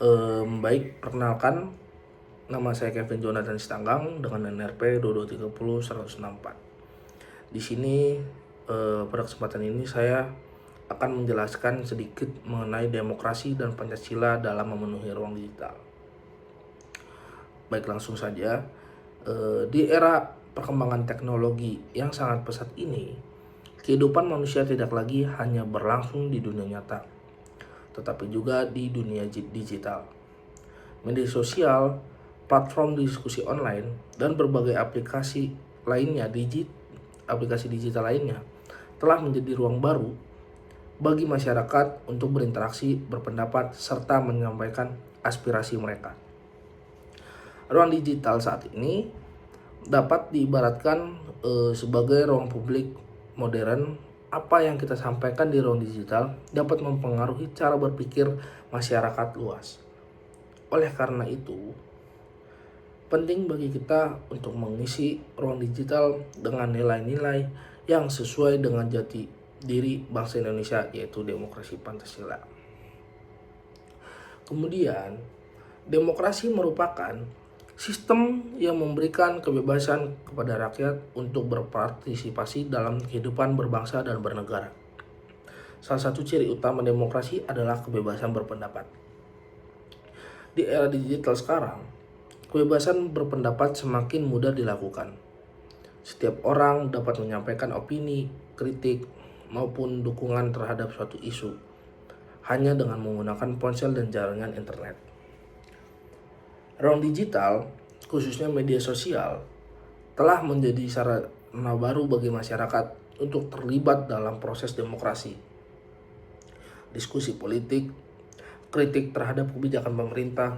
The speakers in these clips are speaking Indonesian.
Baik, perkenalkan, nama saya Kevin Jonathan Sitanggang dengan NRP 2230-164. Di sini pada kesempatan ini saya akan menjelaskan sedikit mengenai demokrasi dan Pancasila dalam memenuhi ruang digital. Baik, langsung saja. Di era perkembangan teknologi yang sangat pesat ini, kehidupan manusia tidak lagi hanya berlangsung di dunia nyata, tetapi juga di dunia digital. Media sosial, platform diskusi online, dan berbagai aplikasi digital lainnya telah menjadi ruang baru bagi masyarakat untuk berinteraksi, berpendapat, serta menyampaikan aspirasi mereka. Ruang digital saat ini dapat diibaratkan sebagai ruang publik modern. Apa yang kita sampaikan di ruang digital dapat mempengaruhi cara berpikir masyarakat luas. Oleh karena itu, penting bagi kita untuk mengisi ruang digital dengan nilai-nilai yang sesuai dengan jati diri bangsa Indonesia, yaitu demokrasi Pancasila. Kemudian, demokrasi merupakan sistem yang memberikan kebebasan kepada rakyat untuk berpartisipasi dalam kehidupan berbangsa dan bernegara. Salah satu ciri utama demokrasi adalah kebebasan berpendapat. Di era digital sekarang, kebebasan berpendapat semakin mudah dilakukan. Setiap orang dapat menyampaikan opini, kritik, maupun dukungan terhadap suatu isu hanya dengan menggunakan ponsel dan jaringan internet. Ruang digital, khususnya media sosial, telah menjadi sarana baru bagi masyarakat untuk terlibat dalam proses demokrasi. Diskusi politik, kritik terhadap kebijakan pemerintah,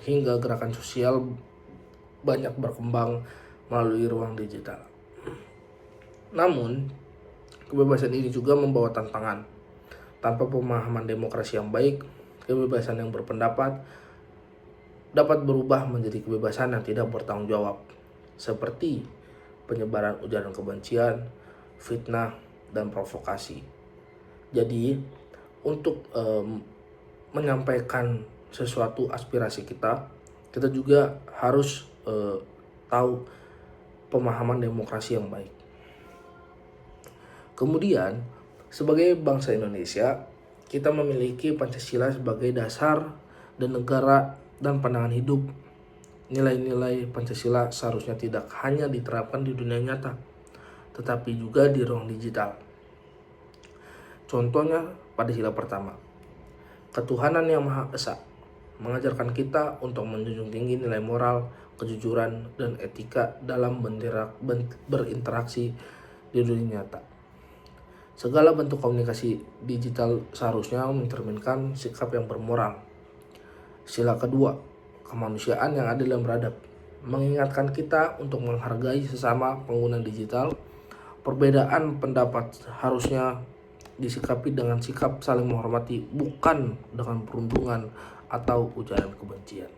hingga gerakan sosial banyak berkembang melalui ruang digital. Namun, kebebasan ini juga membawa tantangan. Tanpa pemahaman demokrasi yang baik, kebebasan yang berpendapat dapat berubah menjadi kebebasan yang tidak bertanggung jawab, seperti penyebaran ujaran kebencian, fitnah, dan provokasi. Jadi, untuk menyampaikan sesuatu aspirasi kita juga harus tahu pemahaman demokrasi yang baik. Kemudian, sebagai bangsa Indonesia, kita memiliki Pancasila sebagai dasar dan negara dan pandangan hidup. Nilai-nilai Pancasila seharusnya tidak hanya diterapkan di dunia nyata, tetapi juga di ruang digital. Contohnya pada sila pertama, ketuhanan yang Maha Esa mengajarkan kita untuk menjunjung tinggi nilai moral, kejujuran, dan etika dalam berinteraksi di dunia nyata. Segala bentuk komunikasi digital seharusnya mencerminkan sikap yang bermoral. Sila kedua, kemanusiaan yang adil dan beradab, mengingatkan kita untuk menghargai sesama pengguna digital. Perbedaan pendapat harusnya disikapi dengan sikap saling menghormati, bukan dengan perundungan atau ujaran kebencian.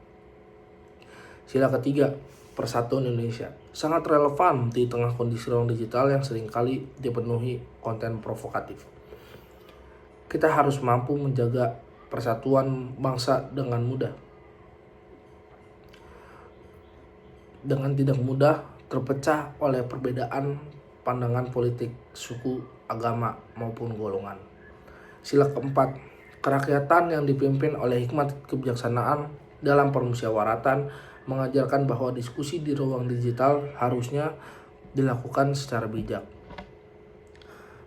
Sila ketiga, persatuan Indonesia, sangat relevan di tengah kondisi ruang digital yang seringkali dipenuhi konten provokatif. Kita harus mampu menjaga persatuan bangsa dengan tidak mudah terpecah oleh perbedaan pandangan politik, suku, agama, maupun golongan. Sila keempat, kerakyatan yang dipimpin oleh hikmat kebijaksanaan dalam permusyawaratan mengajarkan bahwa diskusi di ruang digital harusnya dilakukan secara bijak,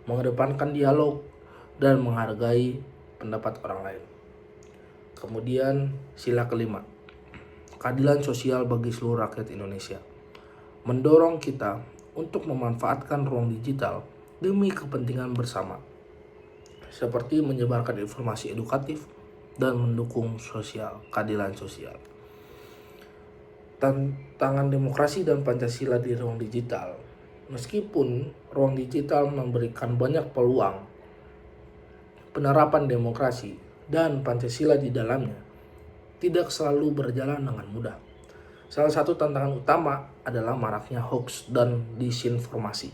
mengedepankan dialog, dan menghargai pendapat orang lain. Kemudian sila kelima, keadilan sosial bagi seluruh rakyat Indonesia, mendorong kita untuk memanfaatkan ruang digital demi kepentingan bersama, seperti menyebarkan informasi edukatif dan mendukung keadilan sosial. Tantangan demokrasi dan Pancasila di ruang digital. Meskipun ruang digital memberikan banyak peluang, penerapan demokrasi dan Pancasila di dalamnya tidak selalu berjalan dengan mudah. Salah satu tantangan utama adalah maraknya hoax dan disinformasi.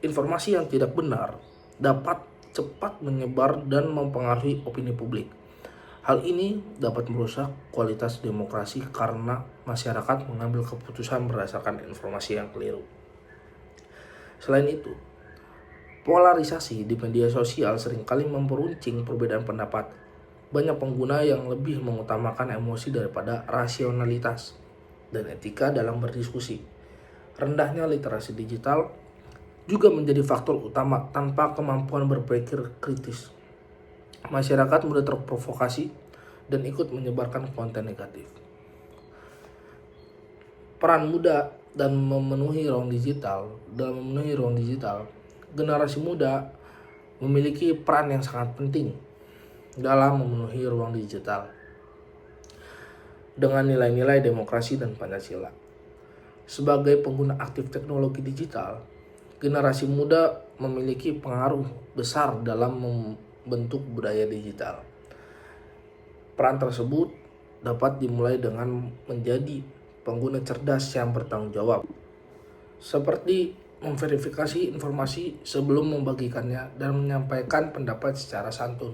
Informasi yang tidak benar dapat cepat menyebar dan mempengaruhi opini publik. Hal ini dapat merusak kualitas demokrasi karena masyarakat mengambil keputusan berdasarkan informasi yang keliru. Selain itu, polarisasi di media sosial seringkali memperuncing perbedaan pendapat. Banyak pengguna yang lebih mengutamakan emosi daripada rasionalitas dan etika dalam berdiskusi. Rendahnya literasi digital juga menjadi faktor utama. Tanpa kemampuan berpikir kritis, masyarakat mudah terprovokasi dan ikut menyebarkan konten negatif. Peran muda dan memenuhi ruang digital. Generasi muda memiliki peran yang sangat penting dalam memenuhi ruang digital dengan nilai-nilai demokrasi dan Pancasila. Sebagai pengguna aktif teknologi digital, generasi muda memiliki pengaruh besar dalam membentuk budaya digital. Peran tersebut dapat dimulai dengan menjadi pengguna cerdas yang bertanggung jawab, seperti memverifikasi informasi sebelum membagikannya dan menyampaikan pendapat secara santun.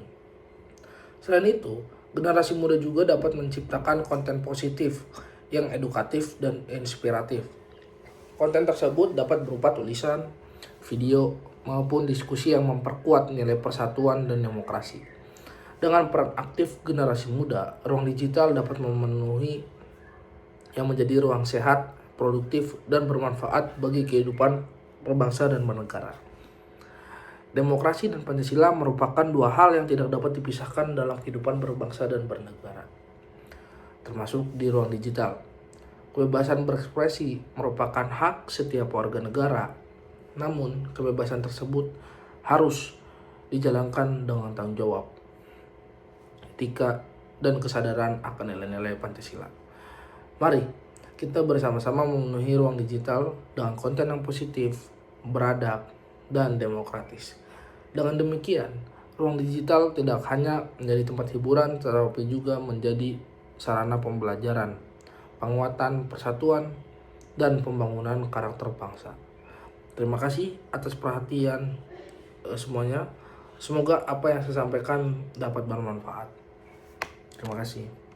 Selain itu, generasi muda juga dapat menciptakan konten positif yang edukatif dan inspiratif. Konten tersebut dapat berupa tulisan, video, maupun diskusi yang memperkuat nilai persatuan dan demokrasi. Dengan peran aktif generasi muda, ruang digital dapat memenuhi yang menjadi ruang sehat, produktif, dan bermanfaat bagi kehidupan berbangsa dan bernegara. Demokrasi dan Pancasila merupakan dua hal yang tidak dapat dipisahkan dalam kehidupan berbangsa dan bernegara, termasuk di ruang digital. Kebebasan berekspresi merupakan hak setiap warga negara, namun kebebasan tersebut harus dijalankan dengan tanggung jawab, etika, dan kesadaran akan nilai-nilai Pancasila. Mari kita bersama-sama memenuhi ruang digital dengan konten yang positif, beradab, dan demokratis. Dengan demikian, ruang digital tidak hanya menjadi tempat hiburan, tetapi juga menjadi sarana pembelajaran, penguatan persatuan, dan pembangunan karakter bangsa. Terima kasih atas perhatian semuanya. Semoga apa yang saya sampaikan dapat bermanfaat. Terima kasih.